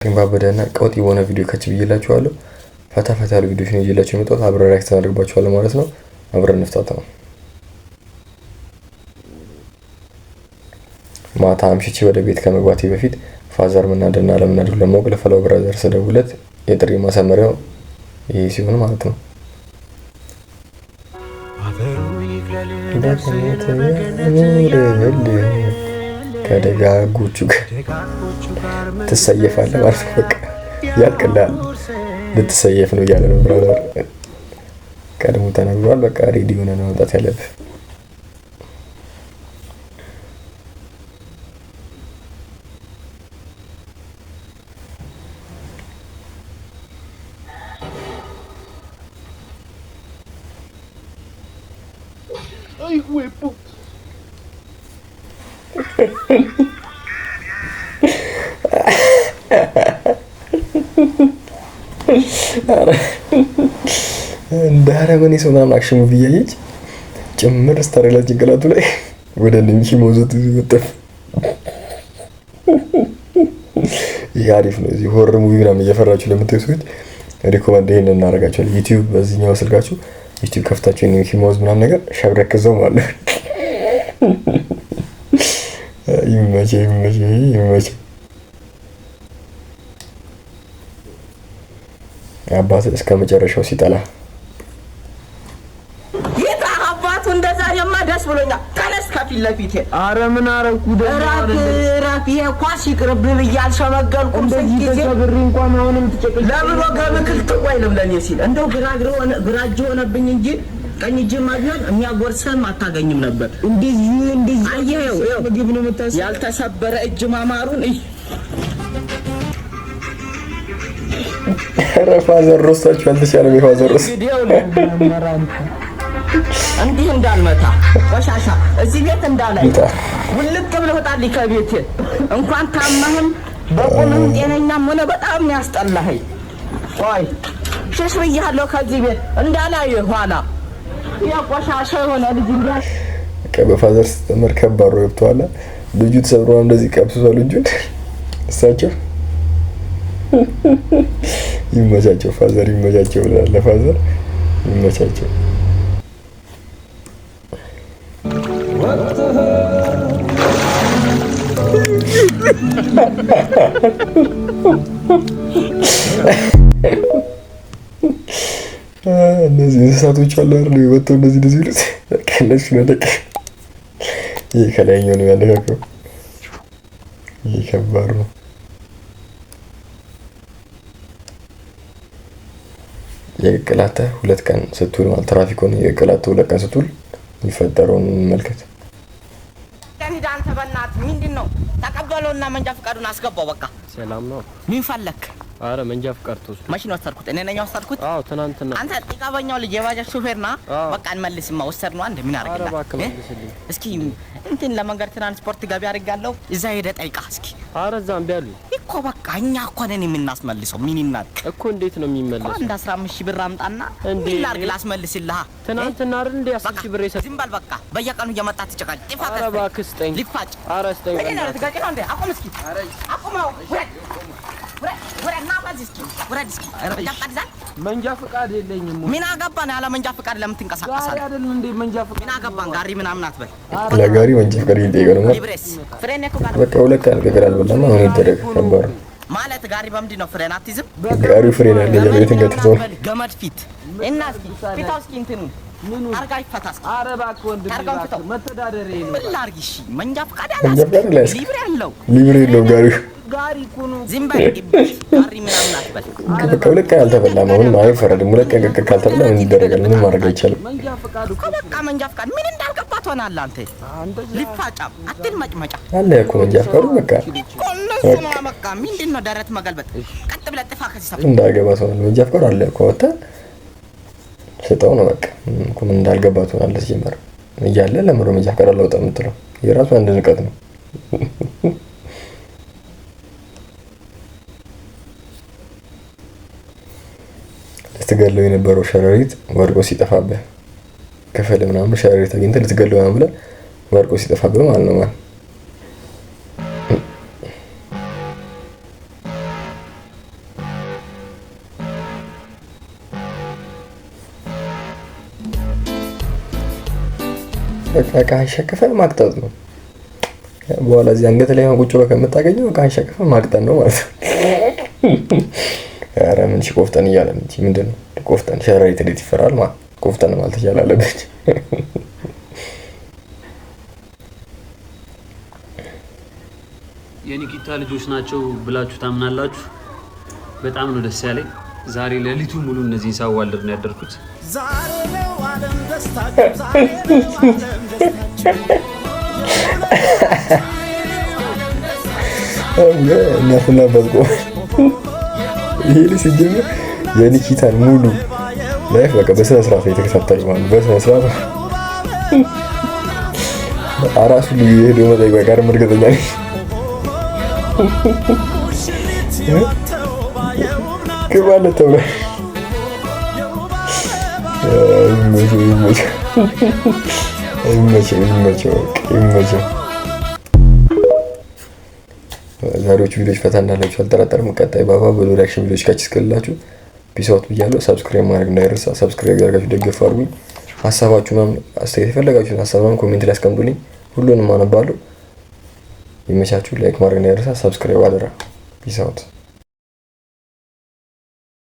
ባበደና ቀውጥ የሆነ ቪዲዮ ከች ብዬላችኋለሁ። ፈታ ያሉ ቪዲዮዎች ነው ይዤላችሁ የመጣሁት። አብረን ሪአክት እናደርግባችኋለን ማለት ነው። አብረን እንፍታታ። ማታ አምሽቼ ወደ ቤት ከመግባቴ በፊት ፋዘር ምናደና ለምናደው ለማወቅ ለፈለው ብራዘር ስደውለት የጥሪ ማሰመሪያው ይሄ ሲሆን ማለት ነው። ከደጋጎቹ ጋር ትሰየፋለህ ማለት ነው። በቃ ያልቅልሃል ልትሰየፍ ነው እያለ ነው ብራዘር። ቀድሞ ተነግሯል። በቃ ሬዲ ሆነ ነው መውጣት ያለብህ። Ay, huevo. እንዳረመኔ ሰው ምናምን አክሽን ሙቪ እያየች ጭምር ስታረላ ጭንቅላቱ ላይ ወደ ንሚኪ መውዘት ይወጣል። ይሄ አሪፍ ነው። እዚህ ሆረር ሙቪ ምናምን እየፈራችሁ ለምትዩ ሰዎች ሪኮመንድ ይሄን እናደርጋችኋለን። ዩቲዩብ በዚህኛው ስልካችሁ ዩቲዩብ ከፍታችሁ ንሚኪ ማውዝ ምናምን ነገር ሸብረክዘው ማለት ይመቼ አባት እስከ መጨረሻው ሲጠላ የታ አባቱ እንደዛ ደስ ብሎኛል። ተነስ ከፊት ለፊቴ። አረ ምን አረኩ ራፊ ኳስ ይቅርብ ብያል ሸመገልኩም እንደዚህ ተሰብሪ እንኳን አሁንም ትጨቅጭ ለብሎ ገብክል ትቆይልም ለኔ ሲል እንደው ግራጅ ሆነብኝ እንጂ ቀኝ እጅ ማግኘት የሚያጎርሰን አታገኝም ነበር። እንደዚህ አየው ምግብ ነው መታስ ያልተሰበረ እጅ ማማሩን ፋዘር ሮስታችሁ አልተቻለም። የፋዘር ሮስ እንዲህ እንዳልመታ ቆሻሻ እዚህ ቤት እንዳላይ ውልቅ ብለህ ወጣልኝ ከቤቴ። እንኳን ታማህም በቁምም ጤነኛም ሆነ በጣም ያስጠላኸኝ። ቆይ ሽሽ ብያለሁ ከዚህ ቤት እንዳላይ ኋላ ያቆሻሻ የሆነ ልጅ እንዲያ በፋዘር ስተመር ከባድ ነው ይብቷል። ልጁ ተሰብሮ እንደዚህ ቀብሷል ልጁን። እሳቸው ይመቻቸው ፋዘር ይመቻቸው ብለናል። ለፋዘር ይመቻቸው። እነዚህ እንስሳቶች አሉ አይደል? ወጥተው እንደዚህ ይሉት ከነሱ ነደቅ። ይሄ ከላይኛው ነው ያነካከው። ይሄ ከባድ ነው። የቅላተ ሁለት ቀን ስትውል ማለት ትራፊክ ሆነ። የቅላተ ሁለት ቀን ስትውል የሚፈጠረውን እንመልከት። ከኒዳን ተበናት ምንድነው? ተቀበለውና መንጃ ፍቃዱን አስገባው። በቃ ሰላም ነው። ምን ፈለክ? አረ መንጃ ፍቃድ ተወስዶ ማሽን ወሰድኩት። እኔ ነኝ ወሰድኩት። አዎ ትናንትና። አንተ ጥቃበኛው ልጅ የባጃጅ ሹፌርና በቃ እንመልስማ ወሰድ ነው። አንተ ምን አረጋለህ? አረ እባክህ መልስልኝ እስኪ እንትን ለመንገድ ትራንስፖርት ገቢ አድርጋለሁ። እዛ ሄደ ጠይቃ እስኪ። አረ እዛም ቢያሉ እኮ በቃ እኛ እኮ ነን የምናስመልሰው። ምን ይናቅ እኮ እንዴት ነው የሚመለሰው? አንድ 15000 ብር አምጣና እንዴ ላርግ ላስመልስልህ። ትናንትና አይደል እንዴ 10000 ብር የሰጠ? ዝም በል በቃ። በየቀኑ እየመጣ ትጨቃጭ ጥፋ አረ እባክህ ስጠኝ። ሊፋጭ አረ ስጠኝ። እኔ ነው ትጋጭ ነው እንዴ? አቁም እስኪ። አቁመው መንጃ ፍቃድ የለኝም። ምን አገባን? ያለ መንጃ ፍቃድ ለምን ትንቀሳቀሳለህ? ጋሪ አይደል እንዴ መንጃ ፍቃድ? ምን አገባን? ጋሪ ምናምን አትበል። ለጋሪ መንጃ ፍቃድ ይጠይቃል ማለት ሊብሬስ ፍሬን እኮ ጋር በቃ ሁለት ቀን ከገራል በላማ አሁን ይደረግ ከባድ ማለት ጋሪ በምንድን ነው ፍሬን አትይዝም? ጋሪው ፍሬን አለ የቤት እንገትተው ገመድ ፊት እና ፊታው እስኪ እንትኑ አርጋ ይፈታስ። አረ እባክህ ወንድሜ እባክህ መተዳደሪያ ነው። ምን ላድርግ? እሺ መንጃ ፍቃድ ያላስ ሊብሬ አለው። ሊብሬ ነው ጋሪው። ጋሪ እኮ ነው። ዝም በል ጋሪ ምናምን አትበል። በቃ ሁለት ቀን አልተበላም። አሁን አይፈረድም። ሁለት ቀን ካልተበላ ምን ይደረጋል? ምንም ማድረግ አይቻልም። መንጃ ፍቃድ እኮ በቃ መንጃ ፍቃድ ምን እንዳልገባ ትሆናለህ አንተ። ሊፋጫም አትልመጭመጫ አለ እኮ መንጃ ፍቃዱ በቃ እኮ ነው። በቃ ምንድን ነው ደረት መገልበጥ? ቀጥ ብለህ ጥፋ ከዚህ ሰፈር እንዳልገባ ትሆናለህ። መንጃ ፍቃዱ አለ እኮ ወጣ ስጠው ነው በቃ። ምን እንዳልገባ ትሆናለህ። ሲጀመር እያለ ለምሮ መንጃ ፍቃድ አላወጣ የምትለው የራሱ አንድ ንቀት ነው። ልትገለው የነበረው ሸረሪት ወድቆ ሲጠፋብህ ክፍል ምናምን ሸረሪት አግኝተህ ልትገለው ምናምን ብለህ ወድቆ ሲጠፋብህ ማለት ነው። በቃ ሸከፈ ማቅጠጥ ነው። በኋላ እዚህ አንገት ላይ ቁጭ ብለህ ከምታገኘው በቃ ሸከፈ ማቅጠጥ ነው ማለት ነው። ኧረ ምን ቆፍጠን እያለ ነው እንጂ ምንድን ነው ቆፍጠን ሸራሪት እንዴት ይፈራል ማለት ቆፍጠን ማለት እያላለበት የኒኪታ ልጆች ናቸው ብላችሁ ታምናላችሁ? በጣም ነው ደስ ያለኝ። ዛሬ ሌሊቱ ሙሉ እነዚህን ሳዋልድ ነው ያደርኩት። ዛሬ ነው ዓለም ደስታችሁ፣ ዛሬ ነው ዓለም ደስታችሁ። እናትና አባት ቆ ይሄ ልጅ ሲጀምር የኒኪታን ሙሉ ላይፍ በቃ በስነ ስርዓት የተከታተሉ ማለት በስነ ስርዓት አራሱ ልዩ የሄደው መጠይቅ ጋር እርግጠኛ ነኝ። ግባለት ተብሎ ይመቸው። ዛሬዎቹ ቪዲዮዎች ፈታ እንዳላችሁ አልጠራጠርም። ቀጣይ ባባ በሎ ሪአክሽን ቪዲዮዎች ካች እስከላችሁ ፒስ አውት ብያለሁ። ሰብስክራይብ ማድረግ እንዳይረሳ። ሰብስክራይብ ያደርጋችሁ ደግፍ አድርጉኝ። ሀሳባችሁ ምናምን አስተያየት የፈለጋችሁን ሀሳብ ምናምን ኮሜንት ላይ አስቀምጡልኝ። ሁሉንም አነባለሁ። ይመቻችሁ። ላይክ ማድረግ እንዳይረሳ። ሰብስክራይብ አደራ። ፒስ አውት